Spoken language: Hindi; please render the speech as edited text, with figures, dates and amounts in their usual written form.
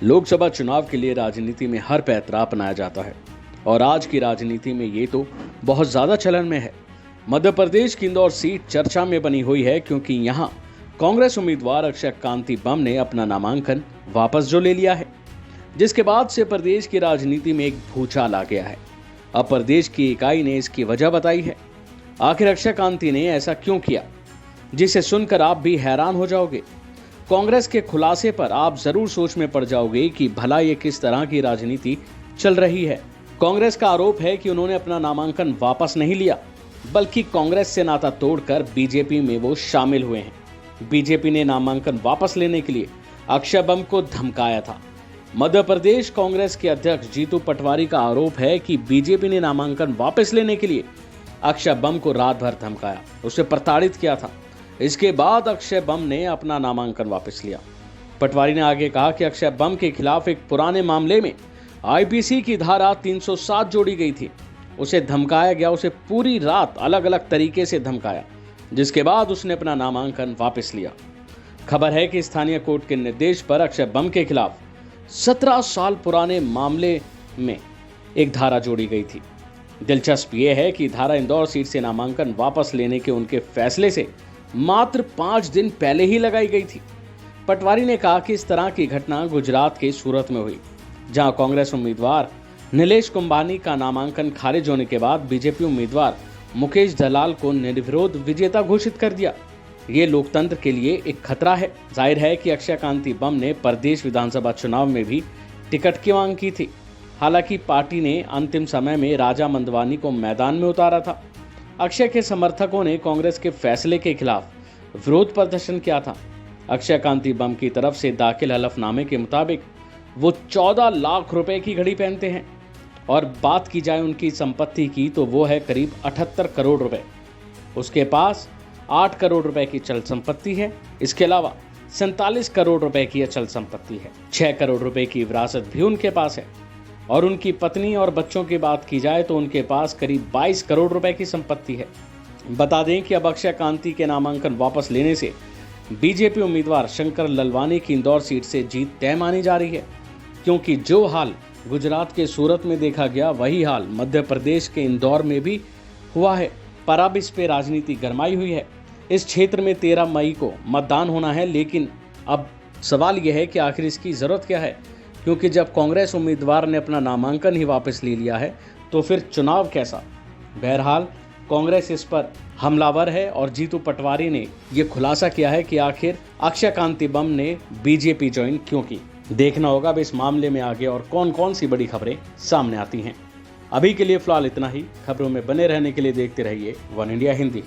लोकसभा चुनाव के लिए राजनीति में हर पैंतरा अपनाया जाता है और आज की राजनीति में ये तो बहुत ज्यादा चलन में है। मध्य प्रदेश की इंदौर सीट चर्चा में बनी हुई है क्योंकि यहां कांग्रेस उम्मीदवार अक्षय कांति बम ने अपना नामांकन वापस जो ले लिया है, जिसके बाद से प्रदेश की राजनीति में एक भूचाल आ गया है। अब प्रदेश की इकाई ने इसकी वजह बताई है। आखिर अक्षय कांति ने ऐसा क्यों किया, जिसे सुनकर आप भी हैरान हो जाओगे। कांग्रेस के खुलासे पर आप जरूर सोच में पड़ जाओगे कि भला ये किस तरह की राजनीति चल रही है। कांग्रेस का आरोप है कि उन्होंने अपना नामांकन वापस नहीं लिया, बल्कि कांग्रेस से नाता तोड़कर बीजेपी में वो शामिल हुए हैं। बीजेपी ने नामांकन वापस लेने के लिए अक्षय बम को धमकाया था। मध्य प्रदेश कांग्रेस के अध्यक्ष जीतू पटवारी का आरोप है कि बीजेपी ने नामांकन वापस लेने के लिए अक्षय बम को रात भर धमकाया, उसे प्रताड़ित किया था। इसके बाद अक्षय बम ने अपना नामांकन वापस लिया। पटवारी ने आगे कहा कि अक्षय बम के खिलाफ एक पुराने मामले में आईपीसी की धारा 307 जोड़ी गई थी। उसे धमकाया गया, उसे पूरी रात अलग अलग तरीके से धमकाया, जिसके बाद उसने अपना नामांकन वापस लिया। खबर है कि स्थानीय कोर्ट के निर्देश पर अक्षय बम के खिलाफ 17 साल पुराने मामले में एक धारा जोड़ी गई थी। दिलचस्प यह है कि धारा इंदौर सीट से नामांकन वापस लेने के उनके फैसले से मात्र 5 दिन पहले ही लगाई गई थी। पटवारी ने कहा कि इस तरह की घटना गुजरात के सूरत में हुई, जहां कांग्रेस उम्मीदवार नीलेश कुंभानी का नामांकन खारिज होने के बाद बीजेपी उम्मीदवार मुकेश दलाल को निर्विरोध विजेता घोषित कर दिया। ये लोकतंत्र के लिए एक खतरा है। जाहिर है कि अक्षय कांति बम ने प्रदेश विधानसभा चुनाव में भी टिकट की मांग की थी। हालांकि पार्टी ने अंतिम समय में राजा मंदवानी को मैदान में उतारा था। अक्षय के समर्थकों ने कांग्रेस के फैसले के खिलाफ विरोध प्रदर्शन किया था। अक्षय कांति बम की तरफ से दाखिल हलफनामे के मुताबिक वो 14 लाख रुपए की घड़ी पहनते हैं और बात की जाए उनकी संपत्ति की तो वो है करीब 78 करोड़ रुपए। उसके पास 8 करोड़ रुपए की चल संपत्ति है। इसके अलावा 47 करोड़ रुपए की अचल संपत्ति है। 6 करोड़ रुपए की विरासत भी उनके पास है और उनकी पत्नी और बच्चों की बात की जाए तो उनके पास करीब 22 करोड़ रुपए की संपत्ति है। बता दें कि अब अक्षय कांति के नामांकन वापस लेने से बीजेपी उम्मीदवार शंकर ललवानी की इंदौर सीट से जीत तय मानी जा रही है, क्योंकि जो हाल गुजरात के सूरत में देखा गया वही हाल मध्य प्रदेश के इंदौर में भी हुआ है। पर अब इस पे राजनीति गरमाई हुई है। इस क्षेत्र में 13 मई को मतदान होना है, लेकिन अब सवाल यह है कि आखिर इसकी जरूरत क्या है, क्योंकि जब कांग्रेस उम्मीदवार ने अपना नामांकन ही वापस ले लिया है तो फिर चुनाव कैसा। बहरहाल कांग्रेस इस पर हमलावर है और जीतू पटवारी ने यह खुलासा किया है कि आखिर अक्षय कांति बम ने बीजेपी ज्वाइन क्यों की। देखना होगा अब इस मामले में आगे और कौन कौन सी बड़ी खबरें सामने आती हैं। अभी के लिए फिलहाल इतना ही। खबरों में बने रहने के लिए देखते रहिए वन इंडिया हिंदी।